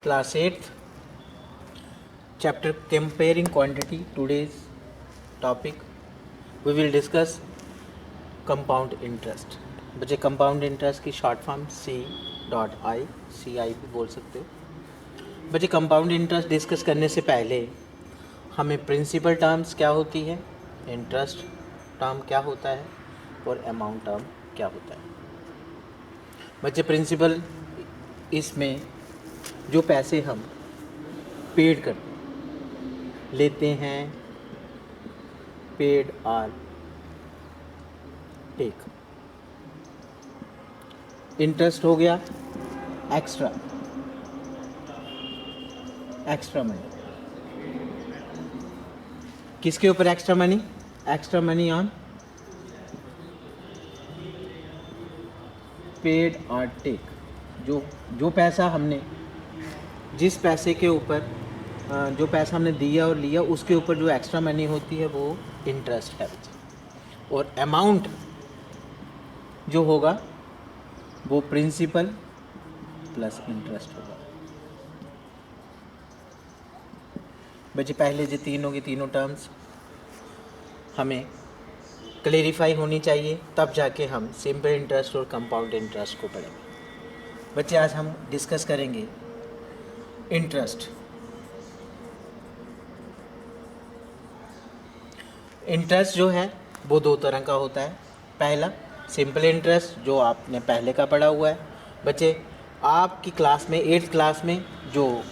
Class 8th, chapter comparing quantity. Today's topic we will discuss compound interest. बच्चे compound interest की short form CI भी बोल सकते हो. बच्चे कंपाउंड इंटरेस्ट डिस्कस करने से पहले हमें प्रिंसिपल टर्म्स क्या होती है, इंटरेस्ट टर्म क्या होता है और अमाउंट टर्म क्या होता है. बच्चे प्रिंसिपल इसमें जो पैसे हम पेड करते लेते हैं, पेड आर टेक. इंटरेस्ट हो गया एक्स्ट्रा मनी. किसके ऊपर extra money? Extra money on paid or take. जो पैसा हमने, जिस पैसे के ऊपर जो पैसा हमने दिया और लिया, उसके ऊपर जो एक्स्ट्रा मनी होती है वो इंटरेस्ट है. और अमाउंट जो होगा वो प्रिंसिपल प्लस इंटरेस्ट होगा. बच्चे पहले जो तीनों टर्म्स हमें क्लेरिफाई होनी चाहिए, तब जाके हम सिंपल इंटरेस्ट और कंपाउंड इंटरेस्ट को पढ़ेंगे. बच्चे आज हम डिस्कस करेंगे इंटरेस्ट. इंटरेस्ट जो है वो दो तरह का होता है. पहला सिंपल इंटरेस्ट जो आपने पहले का पढ़ा हुआ है. बच्चे आपकी क्लास में 8th क्लास में जो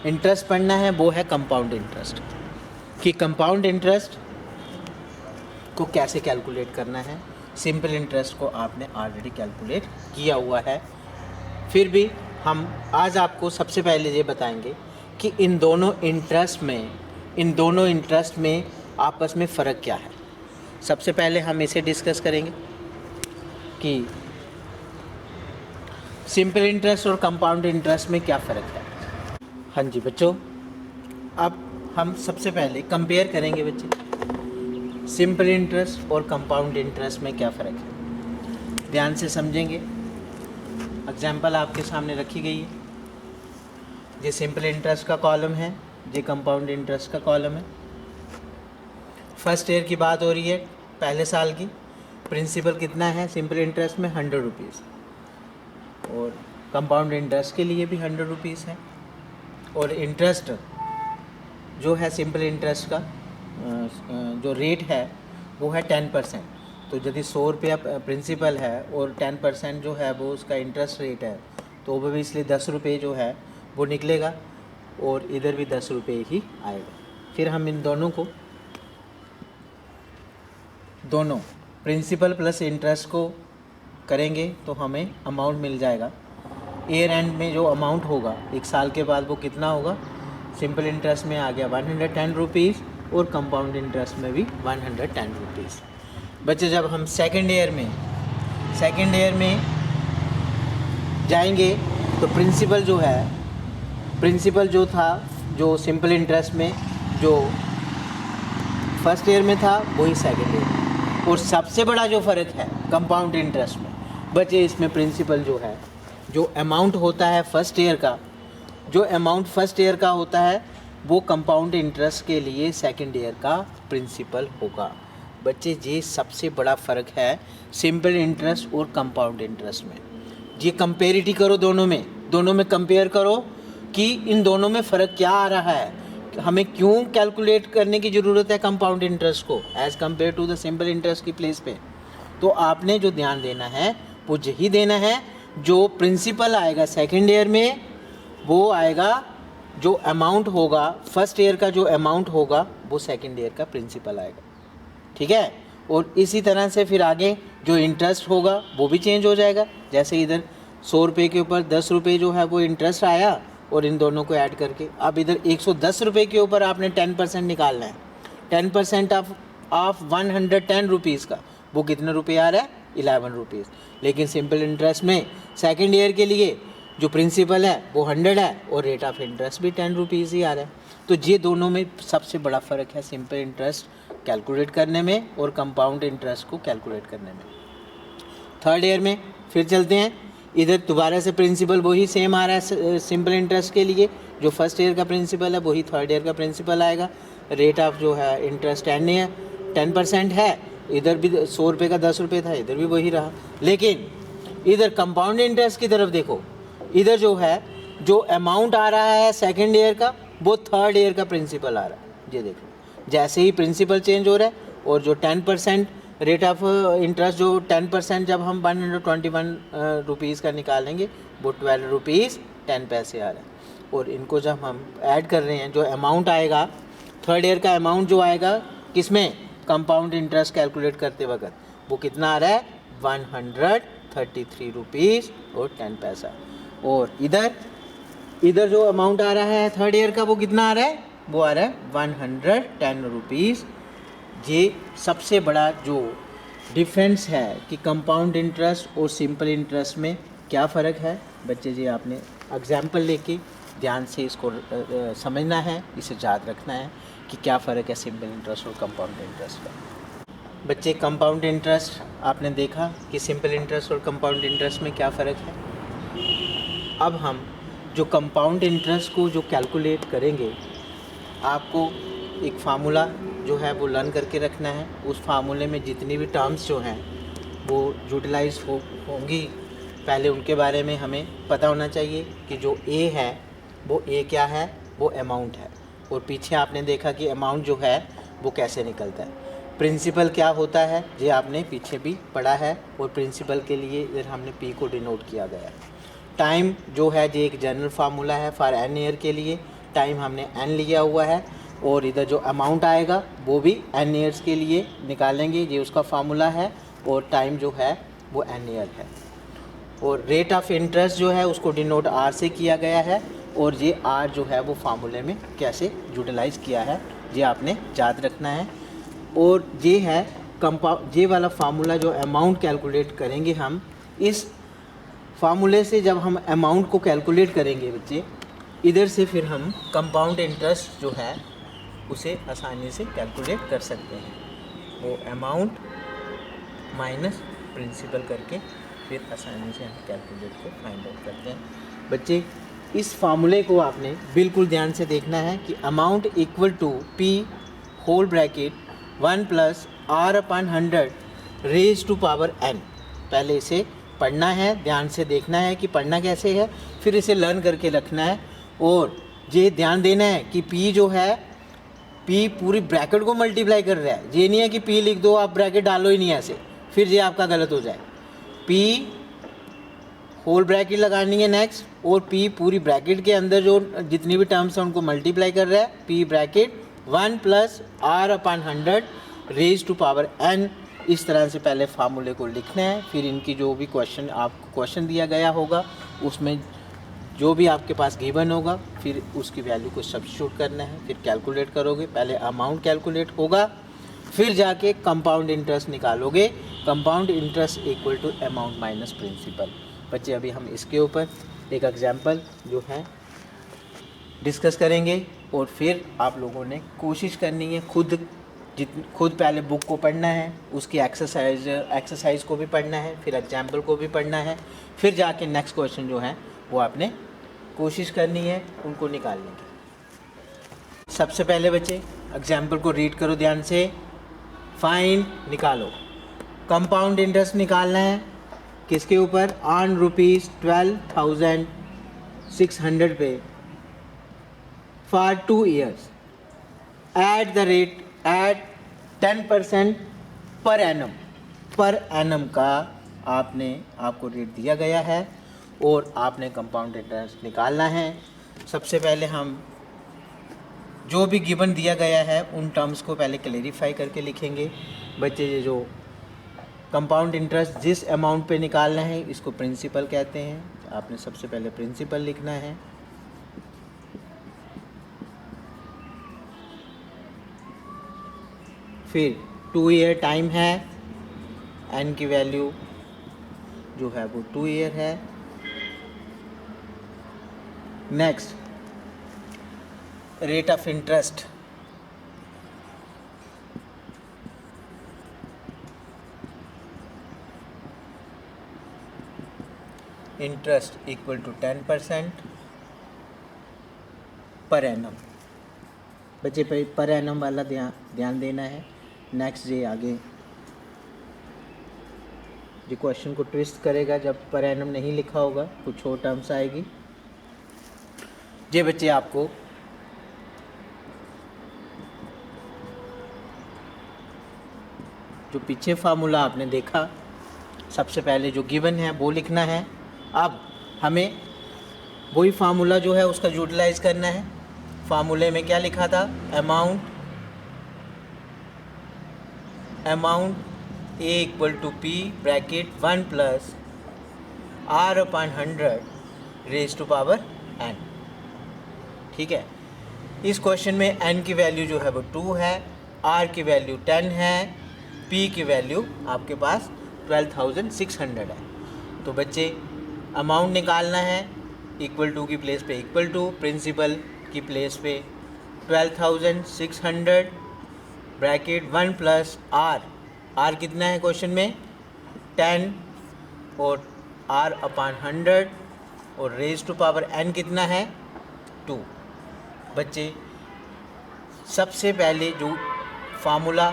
इंटरेस्ट पढ़ना है वो है कंपाउंड इंटरेस्ट. कि कंपाउंड इंटरेस्ट को कैसे कैलकुलेट करना है. सिंपल इंटरेस्ट को आपने ऑलरेडी कैलकुलेट किया हुआ है. फिर भी हम आज आपको सबसे पहले ये बताएंगे कि इन दोनों इंटरेस्ट में आपस में फ़र्क क्या है. सबसे पहले हम इसे डिस्कस करेंगे कि सिंपल इंटरेस्ट और कंपाउंड इंटरेस्ट में क्या फ़र्क है. हाँ जी बच्चों, अब हम सबसे पहले कंपेयर करेंगे बच्चे सिंपल इंटरेस्ट और कंपाउंड इंटरेस्ट में क्या फ़र्क है. ध्यान से समझेंगे. एग्जाम्पल आपके सामने रखी गई है. ये सिंपल इंटरेस्ट का कॉलम है, ये कंपाउंड इंटरेस्ट का कॉलम है. फर्स्ट ईयर की बात हो रही है, पहले साल की. प्रिंसिपल कितना है सिंपल इंटरेस्ट में? 100 रुपीज़. और कंपाउंड इंटरेस्ट के लिए भी 100 रुपीज़ है. और इंटरेस्ट जो है सिंपल इंटरेस्ट का जो रेट है वो है 10%. तो यदि 100 रुपया प्रिंसिपल है और 10% जो है वो उसका इंटरेस्ट रेट है, तो वो भी इसलिए 10 रुपये जो है वो निकलेगा और इधर भी 10 रुपये ही आएगा. फिर हम इन दोनों प्रिंसिपल प्लस इंटरेस्ट को करेंगे तो हमें अमाउंट मिल जाएगा. ईयर एंड में जो अमाउंट होगा एक साल के बाद वो कितना होगा? सिंपल इंटरेस्ट में आ गया 110 रुपीज़ और कंपाउंड इंटरेस्ट में भी 110 रुपीज़. बच्चे जब हम सेकेंड ईयर में जाएंगे तो प्रिंसिपल जो था जो सिंपल इंटरेस्ट में जो फर्स्ट ईयर में था वही सेकेंड ईयर में. और सबसे बड़ा जो फ़र्क है कंपाउंड इंटरेस्ट में बच्चे, इसमें प्रिंसिपल जो है, जो अमाउंट होता है फर्स्ट ईयर का होता है वो कंपाउंड इंटरेस्ट के लिए सेकेंड ईयर का प्रिंसिपल होगा. बच्चे ये सबसे बड़ा फ़र्क है सिंपल इंटरेस्ट और कंपाउंड इंटरेस्ट में. ये कंपेरिटी करो, दोनों में कंपेयर करो कि इन दोनों में फ़र्क क्या आ रहा है. हमें क्यों कैलकुलेट करने की ज़रूरत है कंपाउंड इंटरेस्ट को as compare to the simple interest की प्लेस पे. तो आपने जो ध्यान देना है वो यही देना है, जो प्रिंसिपल आएगा सेकेंड ईयर में वो आएगा, जो अमाउंट होगा फर्स्ट ईयर का जो अमाउंट होगा वो सेकेंड ईयर का प्रिंसिपल आएगा. ठीक है. और इसी तरह से फिर आगे जो इंटरेस्ट होगा वो भी चेंज हो जाएगा. जैसे इधर 100 रुपये के ऊपर 10 रुपये जो है वो इंटरेस्ट आया और इन दोनों को ऐड करके अब इधर 110 रुपये के ऊपर आपने 10% निकालना है. 10% ऑफ 110 रुपीज़ का वो कितने रुपये आ रहा है? 11 रुपीज़. लेकिन सिंपल इंटरेस्ट में सेकेंड ईयर के लिए जो प्रिंसिपल है वो 100 है और रेट ऑफ इंटरेस्ट भी 10 रुपीज़ ही आ रहा है. तो ये दोनों में सबसे बड़ा फ़र्क है सिंपल इंटरेस्ट कैलकुलेट करने में और कंपाउंड इंटरेस्ट को कैलकुलेट करने में. थर्ड ईयर में फिर चलते हैं इधर दोबारा से प्रिंसिपल वही सेम आ रहा है सिंपल इंटरेस्ट के लिए, जो फर्स्ट ईयर का प्रिंसिपल है वही थर्ड ईयर का प्रिंसिपल आएगा। रेट ऑफ जो है इंटरेस्ट 10% है, इधर भी 100 रुपये का 10 रुपये था, इधर भी वही रहा। लेकिन इधर कंपाउंड इंटरेस्ट की तरफ देखो, इधर जो है जो अमाउंट आ रहा है सेकेंड ईयर का वो थर्ड ईयर का प्रिंसिपल आ रहा है। ये देखो जैसे ही प्रिंसिपल चेंज हो रहा है और जो 10% रेट ऑफ इंटरेस्ट, जो 10% जब हम 121 रुपीज़ का निकालेंगे वो 12 रुपीज़ 10 पैसे आ रहा है। और इनको जब हम ऐड कर रहे हैं, जो अमाउंट आएगा थर्ड ईयर का अमाउंट जो आएगा किसमें, कंपाउंड इंटरेस्ट कैलकुलेट करते वक्त, वो कितना आ रहा है 133 रुपीज़ और 10 पैसा। और इधर जो अमाउंट आ रहा है थर्ड ईयर का वो कितना आ रहा है, वो आ रहा है 110 रुपीज़। ये सबसे बड़ा जो डिफरेंस है कि कंपाउंड इंटरेस्ट और सिंपल इंटरेस्ट में क्या फ़र्क है बच्चे जी, आपने एग्जाम्पल लेके ध्यान से इसको समझना है, इसे याद रखना है कि क्या फ़र्क है सिंपल इंटरेस्ट और कंपाउंड इंटरेस्ट का। बच्चे कंपाउंड इंटरेस्ट आपने देखा कि सिंपल इंटरेस्ट और कंपाउंड इंटरेस्ट में क्या फ़र्क है। अब हम जो कंपाउंड इंटरेस्ट को जो कैलकुलेट करेंगे, आपको एक फार्मूला जो है वो लर्न करके रखना है। उस फार्मूले में जितनी भी टर्म्स जो हैं वो यूटिलाइज होंगी, पहले उनके बारे में हमें पता होना चाहिए कि जो ए है वो ए क्या है, वो अमाउंट है। और पीछे आपने देखा कि अमाउंट जो है वो कैसे निकलता है। प्रिंसिपल क्या होता है ये आपने पीछे भी पढ़ा है, और प्रिंसिपल के लिए इधर हमने पी को डिनोट किया गया है। टाइम जो है ये एक जनरल फार्मूला है फॉर एन ईयर के लिए, टाइम हमने एन लिया हुआ है। और इधर जो अमाउंट आएगा वो भी एन ईयर्स के लिए निकालेंगे, ये उसका फार्मूला है। और टाइम जो है वो एन ईयर है। और रेट ऑफ इंटरेस्ट जो है उसको डिनोट आर से किया गया है, और ये आर जो है वो फार्मूले में कैसे यूटिलाइज किया है ये आपने याद रखना है। और ये है ये वाला फार्मूला जो अमाउंट कैलकुलेट करेंगे हम, इस फार्मूले से जब हम अमाउंट को कैलकुलेट करेंगे बच्चे, इधर से फिर हम कंपाउंड इंटरेस्ट जो है उसे आसानी से कैलकुलेट कर सकते हैं। वो अमाउंट माइनस प्रिंसिपल करके फिर आसानी से हम कैलकुलेट को फाइंड आउट करते हैं। बच्चे इस फार्मूले को आपने बिल्कुल ध्यान से देखना है कि amount equal to P whole bracket 1 + R/100 raise to power n। पहले इसे पढ़ना है, ध्यान से देखना है कि पढ़ना कैसे है, फिर इसे लर्न करके रखना है। और ये ध्यान देना है कि P जो है, P पूरी ब्रैकेट को मल्टीप्लाई कर रहा है। ये नहीं है कि P लिख दो आप ब्रैकेट डालो ही नहीं ऐसे, फिर ये आपका गलत हो जाए। P होल ब्रैकेट लगानी है नेक्स्ट, और P पूरी ब्रैकेट के अंदर जो जितनी भी टर्म्स हैं उनको मल्टीप्लाई कर रहा है। P bracket 1 + R/100 raise to power n। इस तरह से पहले फार्मूले को लिखना है, फिर इनकी जो भी आपको क्वेश्चन दिया गया होगा उसमें जो भी आपके पास गिवन होगा फिर उसकी वैल्यू को सब्स्टिट्यूट करना है, फिर कैलकुलेट करोगे। पहले अमाउंट कैलकुलेट होगा, फिर जाके कंपाउंड इंटरेस्ट निकालोगे। Compound interest equal to amount minus principal. बच्चे अभी हम इसके ऊपर एक एग्जांपल जो है डिस्कस करेंगे, और फिर आप लोगों ने कोशिश करनी है खुद पहले बुक को पढ़ना है, उसकी एक्सरसाइज को भी पढ़ना है, फिर एग्जाम्पल को भी पढ़ना है, फिर जाके नेक्स्ट क्वेश्चन जो है वो आपने कोशिश करनी है उनको निकालने की। सबसे पहले बच्चे एग्जाम्पल को रीड करो ध्यान से। फाइंड निकालो, कंपाउंड इंटरेस्ट निकालना है किसके ऊपर, ऑन ₹12,600 पे for 2 years at the rate at 10% per annum. Per annum का आपको रेट दिया गया है और आपने कंपाउंड इंटरेस्ट निकालना है। सबसे पहले हम जो भी गिवन दिया गया है उन टर्म्स को पहले क्लेरिफाई करके लिखेंगे। बच्चे ये जो कंपाउंड इंटरेस्ट जिस अमाउंट पे निकालना है इसको प्रिंसिपल कहते हैं। आपने सबसे पहले प्रिंसिपल लिखना है, फिर 2 ईयर टाइम है, एन की वैल्यू जो है वो 2 ईयर है। Next rate of interest, interest equal to 10% per annum. बच्चे पर एनम वाला ध्यान देना है। नेक्स्ट जे आगे जो क्वेश्चन को ट्विस्ट करेगा जब पर एनम नहीं लिखा होगा, कुछ और टर्म्स आएगी। जे बच्चे आपको जो पीछे फार्मूला आपने देखा, सबसे पहले जो गिवन है वो लिखना है। अब हमें वही फार्मूला जो है उसका यूटिलाइज करना है। फार्मूले में क्या लिखा था? Amount A equal to P bracket 1 plus R/100 raise to power n। ठीक है, इस क्वेश्चन में n की वैल्यू जो है वो 2 है, R की वैल्यू 10 है, P की वैल्यू आपके पास 12,600 है। तो बच्चे अमाउंट निकालना है, इक्वल टू की प्लेस पे इक्वल टू, प्रिंसिपल की प्लेस पे 12,600 ब्रैकेट 1 प्लस R कितना है क्वेश्चन में? 10 और R/100 और रेज टू पावर n कितना है? 2। बच्चे सबसे पहले जो फार्मूला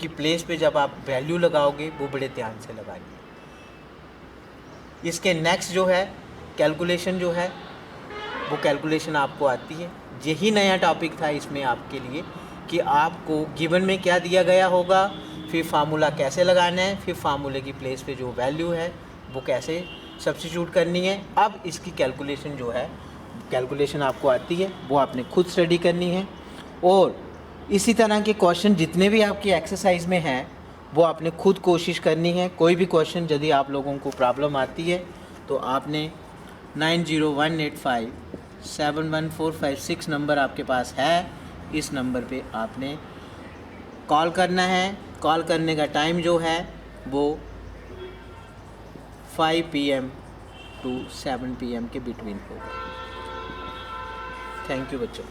की प्लेस पे जब आप वैल्यू लगाओगे वो बड़े ध्यान से लगाइए। इसके नेक्स्ट जो है कैलकुलेशन जो है वो कैलकुलेशन आपको आती है। यही नया टॉपिक था इसमें आपके लिए कि आपको गिवन में क्या दिया गया होगा, फिर फार्मूला कैसे लगाना है, फिर फार्मूले की प्लेस पे जो वैल्यू है वो कैसे सब्स्टिट्यूट करनी है। अब इसकी कैलकुलेशन जो है, कैलकुलेशन आपको आती है, वो आपने खुद स्टडी करनी है। और इसी तरह के क्वेश्चन जितने भी आपकी एक्सरसाइज में हैं वो आपने खुद कोशिश करनी है। कोई भी क्वेश्चन यदि आप लोगों को प्रॉब्लम आती है तो आपने 9018571456 नंबर आपके पास है, इस नंबर पे आपने कॉल करना है। कॉल करने का टाइम जो है वो 5 PM to 7 PM के बिटवीन होगा। थैंक यू बच्चों।